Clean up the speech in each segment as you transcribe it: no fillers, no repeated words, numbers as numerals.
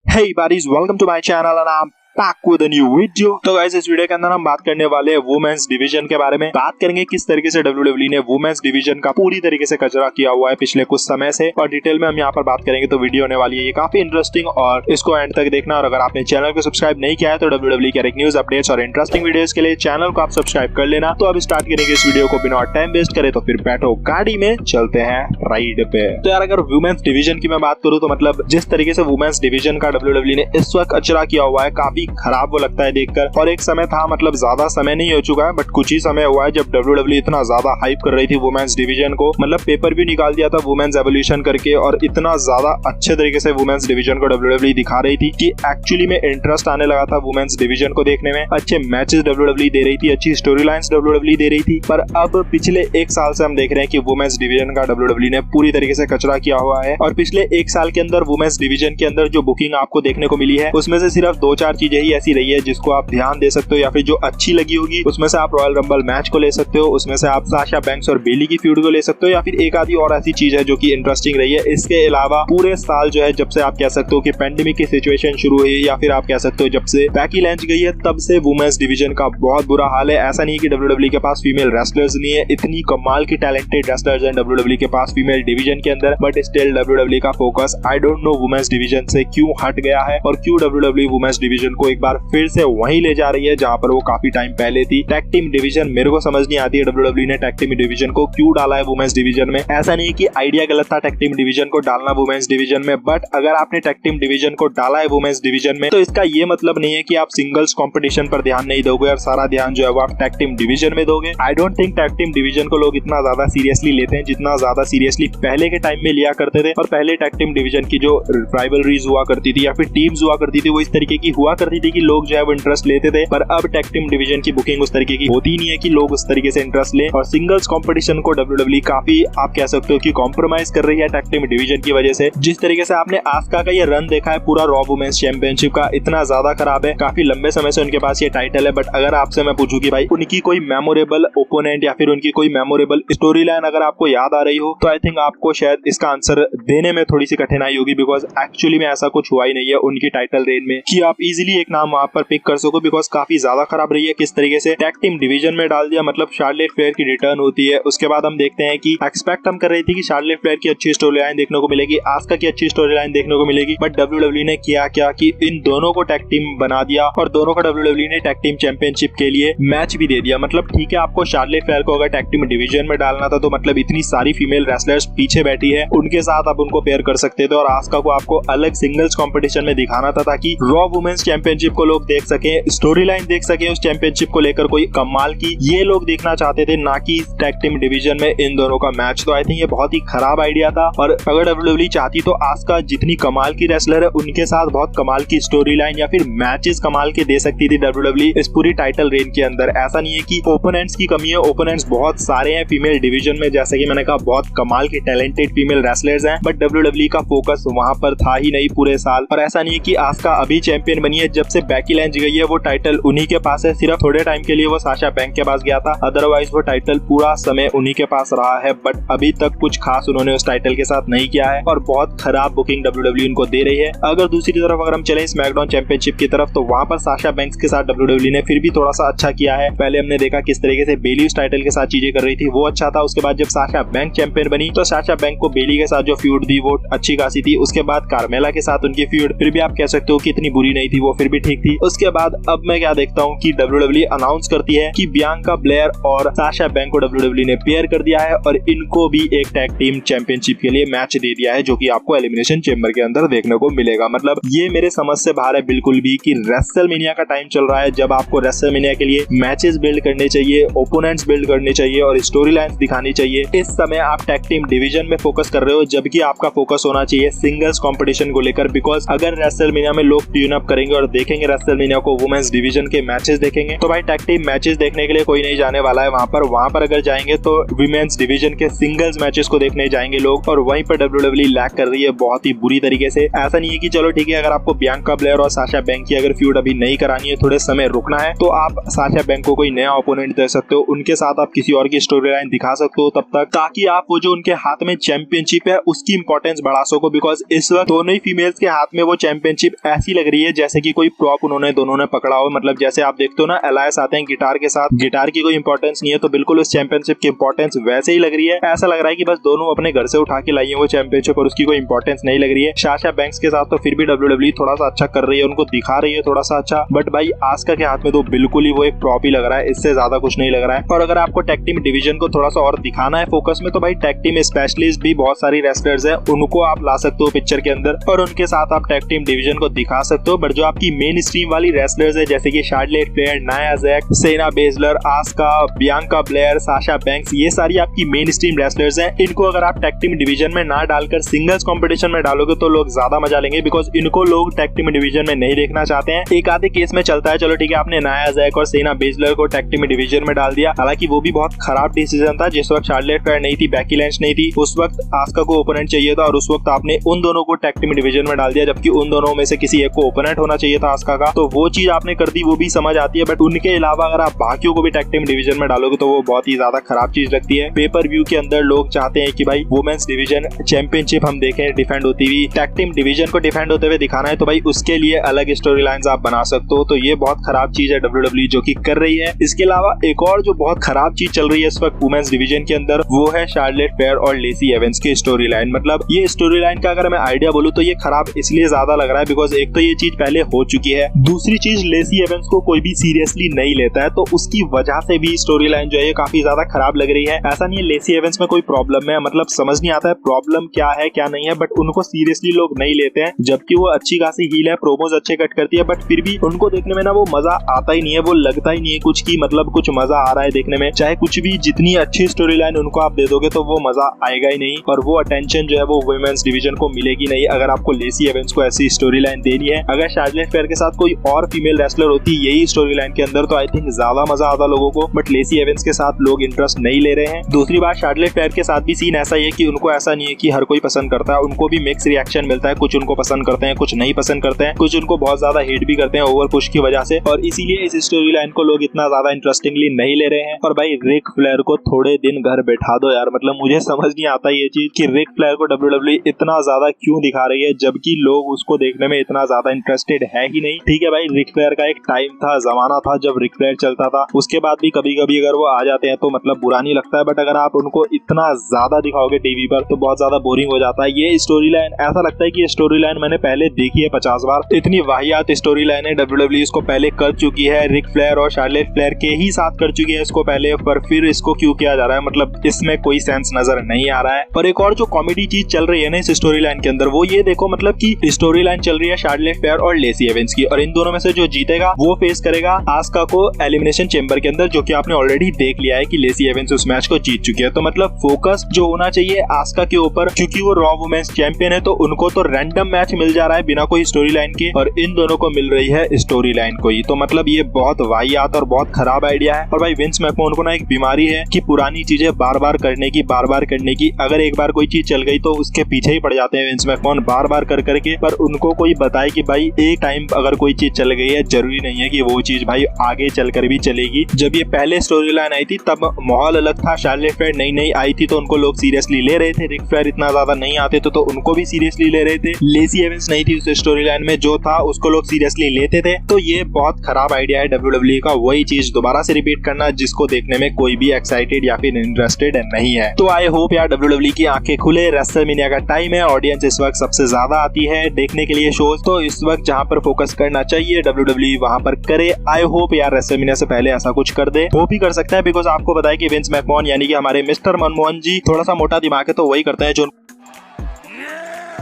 Hey buddies, welcome to my channel and I'm back with a new video। तो guys इस video के अंदर हम बात करने वाले हैं वुमेन्स डिवीजन के बारे में। बात करेंगे किस तरीके से WWE ने वुमेन्स डिवीजन का पूरी तरीके से कचरा किया हुआ है पिछले कुछ समय से, और डिटेल में हम यहाँ पर बात करेंगे। तो वीडियो होने वाली है ये काफी इंटरेस्टिंग और इसको एंड तक देखना। और अगर आपने चैनल को सब्सक्राइब नहीं किया है तो WWE के न्यूज अपडेट्स और इंटरेस्टिंग वीडियोस के लिए चैनल को आप सब्सक्राइब कर लेना। तो अब स्टार्ट करेंगे इस वीडियो को बिना टाइम वेस्ट करे, तो फिर बैठो गाड़ी में चलते हैं राइड पे। तो यार अगर वुमेन्स डिवीजन की मैं बात करूँ तो मतलब जिस तरीके से वुमेन्स डिवीजन का WWE ने इस वक्त कचरा किया हुआ है, काफी खराब वो लगता है देखकर। और एक समय था, मतलब ज्यादा समय नहीं हो चुका है बट कुछ ही समय हुआ है जब WWE इतना ज्यादा हाइप कर रही थी वुमेन्स डिवीजन को। मतलब पेपर भी निकाल दिया था वुमेन्स एवोल्यूशन करके, और इतना ज्यादा अच्छे तरीके से वुमेन्स डिवीजन को WWE दिखा रही थी कि एक्चुअली में इंटरेस्ट आने लगा था वुमेन्स डिवीजन को देखने में। अच्छे मैचेस WWE दे रही थी, अच्छी स्टोरी लाइन्स WWE दे रही थी। पर अब पिछले एक साल से हम देख रहे हैं कि वुमेन्स डिवीजन का WWE ने पूरी तरीके से कचरा किया हुआ है। और पिछले एक साल के अंदर वुमेन्स डिवीजन के अंदर जो बुकिंग आपको देखने को मिली है उसमें से सिर्फ 2-4 चीजें ही ऐसी रही है जिसको आप ध्यान दे सकते हो, या फिर जो अच्छी लगी होगी। उसमें से आप रॉयल रंबल मैच को ले सकते हो, उसमें से आप साशा बैंक्स और बेली की फ्यूड को ले सकते हो, या फिर एक आधी और ऐसी चीज है जो कि इंटरेस्टिंग रही है। इसके अलावा पूरे साल जो है, जब से आप कह सकते हो कि पेंडेमिक की सिचुएशन शुरू हुई, या फिर आप कह सकते हो जब से बैकी लैंच गई है, तब से वुमेन्स डिवीजन का बहुत बुरा हाल है। ऐसा नहीं कि WWE के पास फीमेल रेसलर्स नहीं है, इतनी कमाल की टैलेंटेड रेसलर्स हैं WWE के पास फीमेल डिवीजन के अंदर, बट स्टिल WWE का focus I don't know women's division से क्यों हट गया है, और क्यों WWE वुमेन्स डिवीजन को एक बार फिर से वहीं ले जा रही है जहां पर वो काफी टाइम पहले थी। टैग टीम डिवीजन मेरे को समझ नहीं आती है WWE ने टैग टीम डिवीजन को क्यों डाला है वुमेन्स डिवीजन में। ऐसा नहीं कि आइडिया गलत था टैग टीम डिवीजन को डालना वुमेन्स डिवीजन में, बट अगर आपने टैग टीम डिवीजन को डाला है वुमेन्स डिवीजन में तो इसका ये मतलब नहीं है कि आप सिंगल्स कंपटीशन पर ध्यान नहीं दोगे और सारा ध्यान जो है वो आप टैग टीम डिवीजन में दोगे। I don't think tag team division को लोग इतना ज्यादा सीरियसली लेते हैं जितना ज्यादा सीरियसली पहले के टाइम में लिया करते थे। और पहले टैग टीम डिवीजन की जो राइवलरीज हुआ करती थी या फिर टीम्स हुआ करती थी वो इस तरीके की हुआ करती थी कि लोग जो है वो इंटरेस्ट लेते थे। पर अब टैग टीम डिवीजन की बुकिंग उस तरीके की होती नहीं है कि लोग उस तरीके से इंटरेस्ट लें, और सिंगल्स कंपटीशन को WWE काफी आप कह सकते हो कि कॉम्प्रोमाइज कर रही है टैग टीम डिवीजन की वजह से। जिस तरीके से आपने आस्का का ये रन देखा है पूरा रॉ वुमेन्स चैंपियनशिप का, इतना ज्यादा खराब है। काफी लंबे समय से उनके पास ये टाइटल है, बट अगर आपसे मैं पूछूं कि भाई उनकी कोई मेमोरेबल ओपोनेंट या फिर उनकी कोई मेमोरेबल स्टोरी लाइन अगर आपको याद आ रही हो तो आई थिंक आपको शायद इसका आंसर देने में थोड़ी सी कठिनाई होगी, बिकॉज एक्चुअली में ऐसा कुछ हुआ ही नहीं है उनकी टाइटल रेन में कि आप इजिली एक नाम वहां पर पिक कर सको, बिकॉज काफी ज्यादा खराब रही है। किस तरीके से टैग टीम डिवीजन में डाल दिया, मतलब शार्लेट फ्लेयर की रिटर्न होती है, उसके बाद हम देखते हैं कि एक्सपेक्ट हम कर रही थी कि शार्लेट फ्लेयर की अच्छी स्टोरी लाइन देखने को मिलेगी, आस्का की अच्छी स्टोरी लाइन देखने को मिलेगी, बट WWE ने किया क्या कि इन दोनों को टैग टीम बना दिया और दोनों को WWE ने टैग टीम चैंपियनशिप के लिए मैच भी दे दिया। मतलब ठीक है, आपको शार्लेट फ्लेयर को अगर टैग टीम डिवीजन में डालना था तो मतलब इतनी सारी फीमेल रेसलर्स पीछे बैठी है, उनके साथ आप उनको पेयर कर सकते थे, और आस्का को आपको अलग सिंगल्स कंपटीशन में दिखाना था ताकि रॉ वुमेन्स चैंपियनशिप को लोग देख सके, स्टोरी लाइन देख सके उस चैंपियनशिप को लेकर कोई कमाल की, ये लोग देखना चाहते थे, ना कि टैग टीम डिवीजन में इन दोनों का मैच। तो आई थिंक ये बहुत ही खराब आइडिया था। और अगर WWE चाहती तो आस्का जितनी कमाल की रेसलर है उनके साथ बहुत कमाल की स्टोरी लाइन या फिर मैचेस कमाल के दे सकती थी WWE इस पूरी टाइटल रेन के अंदर। ऐसा नहीं है कि ओपोनेंट्स की कमी है, ओपोनेंट्स बहुत सारे हैं फीमेल डिवीजन में, जैसे कि मैंने कहा बहुत कमाल के टैलेंटेड फीमेल रेसलर्स हैं, बट WWE का फोकस वहां पर था ही नहीं पूरे साल। और ऐसा नहीं है कि आस्का अभी चैंपियन बनी है, जब से बैकी लैंच गई है वो टाइटल उन्हीं के पास है, सिर्फ थोड़े टाइम के लिए वो साशा बैंक के पास गया था, अदरवाइज वो टाइटल पूरा समय उन्हीं के पास रहा है, बट अभी तक कुछ खास उन्होंने उस टाइटल के साथ नहीं किया है, और बहुत खराब बुकिंग WWE उनको दे रही है। अगर दूसरी तरफ अगर हम चले स्मैकडाउन चैंपियनशिप की तरफ तो वहां पर साशा बैंक्स के साथ WWE ने फिर भी थोड़ा सा अच्छा किया है। पहले हमने देखा किस तरीके से बेली उस टाइटल के साथ चीजें कर रही थी, वो अच्छा था। उसके बाद जब साशा बैंक चैंपियन बनी तो साशा बैंक को बेली के साथ जो फ्यूड थी वो अच्छी खासी थी। उसके बाद कार्मेला के साथ उनकी फ्यूड फिर भी आप कह सकते हो कि इतनी बुरी नहीं थी, वो फिर भी ठीक थी। उसके बाद अब मैं क्या देखता हूँ कि WWE अनाउंस करती है कि बियांका ब्लेयर और साशा बैंक को WWE ने पेयर कर दिया है और इनको भी एक टैग टीम चैंपियनशिप के लिए मैच दे दिया है, जो कि आपको एलिमिनेशन चेंबर के अंदर देखने को मिलेगा। मतलब ये मेरे समझ से बाहर है बिल्कुल भी कि रेसलमेनिया का टाइम चल रहा है जब आपको रेसलमेनिया के लिए मैचेस बिल्ड करने चाहिए, ओपोनेंट्स बिल्ड करने चाहिए और स्टोरी लाइन्स दिखानी चाहिए। इस समय आप टैग टीम डिवीजन में फोकस कर रहे हो, जबकि आपका फोकस होना चाहिए सिंगल्स कंपटीशन को लेकर, बिकॉज अगर रेसलमेनिया में लोग ट्यून अप करेंगे और देखेंगे रेसलमेनिया को, वुमेन्स डिवीजन के मैचेस देखेंगे। तो भाई टैग टीम मैचेस देखने के लिए कोई नहीं जाने वाला है वहां पर अगर जाएंगे तो वुमेन्स डिवीजन के सिंगल्स मैचेस को देखने जाएंगे लोग, और वहीं पर WWE लैग कर रही है बहुत ही बुरी तरीके से। ऐसा नहीं है कि चलो ठीक है, अगर आपको बियांका ब्लेयर और साशा बैंक की अगर फ्यूड अभी नहीं करानी है, थोड़े समय रुकना है, तो आप साशा बैंक को कोई नया ओपोनेंट दे सकते हो, उनके साथ आप किसी और की स्टोरी लाइन दिखा सकते हो तब तक, ताकि आप वो जो उनके हाथ में चैंपियनशिप है उसकी इंपॉर्टेंस बढ़ा सको। बिकॉज इस वक्त दोनों ही फीमेल्स के हाथ में वो चैंपियनशिप ऐसी लग रही है जैसे कि कोई प्रॉप उन्होंने दोनों ने पकड़ा हो। मतलब जैसे आप देखते हो ना, एलायंस आते हैं गिटार के साथ, गिटार की कोई इंपॉर्टेंस नहीं है, तो बिल्कुल उस चैंपियनशिप की इंपॉर्टेंस वैसे ही लग रही है। ऐसा लग रहा है कि बस दोनों अपने घर से उठा के लाई है वो चैंपियनशिप और उसकी कोई इंपॉर्टेंस नहीं लग रही है। साशा बैंक्स के साथ तो फिर भी WWE थोड़ा सा अच्छा कर रही है, उनको दिखा रही है थोड़ा सा अच्छा, बट भाई आस्का के हाथ में तो बिल्कुल ही वो एक प्रॉप ही लग रहा है, इससे ज्यादा कुछ नहीं लग रहा है। और अगर आपको टैग टीम डिवीजन को थोड़ा सा और दिखाना है फोकस में, तो भाई टैग टीम स्पेशलिस्ट भी बहुत सारी रेसलर्स हैं, उनको आप ला सकते हो पिक्चर के अंदर और उनके साथ आप टैग टीम डिवीजन को दिखा सकते हो। बट जो आपकी मेन स्ट्रीम वाली रेसलर्स है जैसे कि Charlotte Flair, Nia Jax, Shayna Baszler, Asuka, Bianca Belair, Sasha Banks, ये सारी आपकी मेन स्ट्रीम रेसलर्स हैं। इनको अगर आप टैग टीम डिवीजन में ना डालकर सिंगल्स कंपटीशन में डालोगे तो लोग ज्यादा मजा लेंगे, बिकॉज इनको लोग टैग टीम डिवीजन में नहीं देखना चाहते हैं। एक आधे केस में चलता है, चलो ठीक है, आपने नाया जैक और सेना बेजलर को टैग टीम डिवीजन में डाल दिया, हालांकि वो भी बहुत खराब डिसीजन था। जिस वक्त शार्लेट फ्लेयर नहीं थी, बेकी लिंच नहीं थी, उस वक्त आस्का को ओपोनेंट चाहिए था और उस वक्त आपने उन दोनों को टैग टीम डिवीजन में डाल दिया, जबकि उन दोनों में से किसी एक को ओपोनेंट होना चाहिए था आस्का का। तो वो चीज आपने कर दी, वो भी समझ आती है, बट उनके अलावा अगर आप बाकियों को भी टैग टीम डिवीजन में डालोगे तो वो बहुत ही ज्यादा खराब चीज लगती है। पेपर व्यू के अंदर लोग चाहते हैं कि भाई वुमेन्स डिवीजन चैंपियनशिप हम देखें डिफेंड होती हुई, टैग टीम डिवीजन को डिफेंड होते हुए दिखाना है, तो भाई उसके लिए अलग स्टोरी लाइन्स आप बना सकते हो। तो ये बहुत खराब चीज है WWE जो कि कर रही है। इसके अलावा एक और जो बहुत खराब चीज चल रही है इस वक्त वुमेन्स डिवीजन के अंदर, वो है शार्लेट फ्लेयर और लेसी एवंस की स्टोरी लाइन। मतलब ये स्टोरी लाइन का अगर मैं आइडिया बोलूं तो ये खराब इसलिए ज्यादा लग रहा है बिकॉज एक तो ये चीज पहले हो चुकी है, दूसरी चीज लेसी एवंस को कोई भी सीरियसली नहीं लेता है, तो उसकी वजह से भी स्टोरी लाइन जो है ये काफी ज्यादा खराब लग रही है। ऐसा नहीं है लेसी एवंस में कोई प्रॉब्लम है, मतलब समझ नहीं आता है प्रॉब्लम क्या है क्या नहीं है, बट उनको सीरियसली लोग नहीं लेते हैं, जबकि वो अच्छी खासी हील है, प्रोमोज अच्छे कट करती है, बट फिर भी उनको देखने में ना वो मजा आता ही नहीं है, वो लगता ही नहीं है कुछ की मतलब कुछ मजा आ रहा है देखने में। चाहे कुछ भी जितनी अच्छी स्टोरी लाइन उनको आप दे दोगे तो वो मजा आएगा ही नहीं, और वो अटेंशन जो है वो वुमेन्स डिवीजन को मिलेगी नहीं अगर आपको लेसी एवंस को ऐसी स्टोरी लाइन देनी है। अगर शार्लेट फ्लेयर के साथ कोई और फीमेल रेसलर होती यही स्टोरी लाइन के अंदर तो आई थिंक ज्यादा मजा आता लोगों को, बट लेसी एवंस के साथ लोग इंटरेस्ट नहीं ले रहे हैं। दूसरी बात, शार्लेट फ्लेयर के साथ भी सीन ऐसा ही है कि उनको ऐसा नहीं है कि हर कोई पसंद करता है, उनको भी मिक्स रिएक्शन मिलता है, कुछ उनको पसंद करते हैं, कुछ नहीं पसंद करते हैं, कुछ उनको बहुत ज्यादा हेट भी करते हैं ओवर पुश की वजह से, और इसीलिए इस स्टोरी लाइन को लोग इतना ज्यादा इंटरेस्टिंगली नहीं ले रहे हैं। और भाई रिक फ्लेयर को थोड़े दिन घर बैठा दो यार, मतलब मुझे समझ नहीं आता ये चीज कि रिक फ्लेयर को WWE इतना ज्यादा क्यों दिखा रही है जबकि लोग उसको देखने में इतना ज्यादा इंटरेस्टेड है ही नहीं। ठीक है भाई, रिक फ्लेयर का एक टाइम था, जमाना था जब रिक फ्लेयर चलता था, उसके बाद भी कभी कभी अगर वो आ जाते हैं तो मतलब बुरा नहीं लगता है, बट अगर आप उनको इतना ज्यादा दिखाओगे टीवी पर तो बहुत ज्यादा बोरिंग हो जाता है। ये स्टोरी लाइन ऐसा लगता है कि ये स्टोरी लाइन मैंने पहले देखी है 50 बार, इतनी वाहियात स्टोरी लाइन है WWE इसको पहले कर चुकी है, रिक फ्लेयर और शार्लेट फ्लेयर के ही साथ कर चुकी है इसको पहले, पर फिर इसको क्यों किया जा रहा है, मतलब इसमें कोई सेंस नजर नहीं आ रहा है। और एक और जो कॉमेडी चीज चल रही है ना इस स्टोरी लाइन के अंदर, वो ये देखो मतलब कि स्टोरी लाइन चल रही है शार्लेट फ्लेयर और लेसी एवंस की, और इन दोनों में से जो जीतेगा वो फेस करेगा आस्का को एलिमिनेशन चेंबर के अंदर, जो कि आपने ऑलरेडी देख लिया है कि लेसी एवंस उस मैच को जीत चुकी है। तो मतलब फोकस जो होना चाहिए आस्का के ऊपर, क्योंकि वो रॉ वुमेन्स चैंपियन है, तो उनको तो रैंडम मैच मिल जा रहा है बिना कोई स्टोरी लाइन के, और इन दोनों को मिल रही है स्टोरी लाइन को ही। तो मतलब ये बहुत वाहियात और बहुत खराब आइडिया है। और भाई विंस मैकमोहन को ना एक बीमारी है कि पुरानी चीजें बार बार करने की, अगर एक बार कोई चीज चल गई तो उसके पीछे ही पड़ जाते हैं विंस मैकमोहन बार बार कर करके, पर उनको कोई बताए कि भाई एक टाइम अगर कोई चीज चल गई है जरूरी नहीं है कि वो चीज भाई आगे चलकर भी चलेगी। जब ये पहले स्टोरी लाइन आई थी तब माहौल अलग था, शार्लेट फ्लेयर नई आई थी तो उनको लोग सीरियसली ले रहे थे, रिक फ्लेयर इतना ज्यादा नहीं आते तो उनको भी सीरियसली ले रहे थे, लेसी एवंस नहीं थी उस स्टोरी लाइन में, जो था उसको लोग सीरियसली लेते थे। तो ये बहुत खराब आइडिया है WWE का, वही चीज दोबारा से रिपीट करना जिसको देखने में कोई भी एक्साइटेड या फिर इंटरेस्टेड नहीं है। तो आई होप यार WWE की आंखें खुले, रेसलमेनिया का टाइम है, ऑडियंस इस वक्त सबसे ज्यादा आती है देखने के लिए शोज, तो इस वक्त जहां पर फोकस करना चाहिए WWE वहां पर करे। आई होप यार रेसलमेनिया से पहले ऐसा कुछ कर दे, होप ही कर सकता है, बिकॉज आपको पता है कि विंस मैकमोहन यानी कि हमारे मिस्टर मनमोहन जी थोड़ा सा मोटा दिमाग है, तो वही करते हैं जो।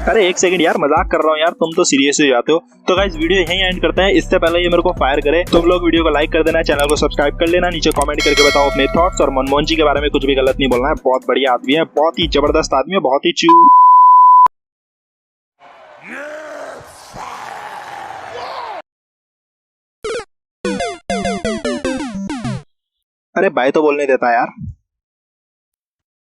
अरे एक सेकंड यार, मजाक कर रहा हूँ यार, तुम तो सीरियस हो जाते हो। तो गाइस वीडियो यहीं एंड करते हैं, इससे पहले ये मेरे को फायर करे तुम लोग वीडियो को लाइक कर देना, चैनल को सब्सक्राइब कर लेना, नीचे कमेंट करके बताओ अपने थॉट्स, और मनमोहन जी के बारे में कुछ भी गलत नहीं बोलना है, बहुत बढ़िया आदमी है, बहुत ही जबरदस्त आदमी है, बहुत ही चिल। अरे भाई तो बोलने देता यार।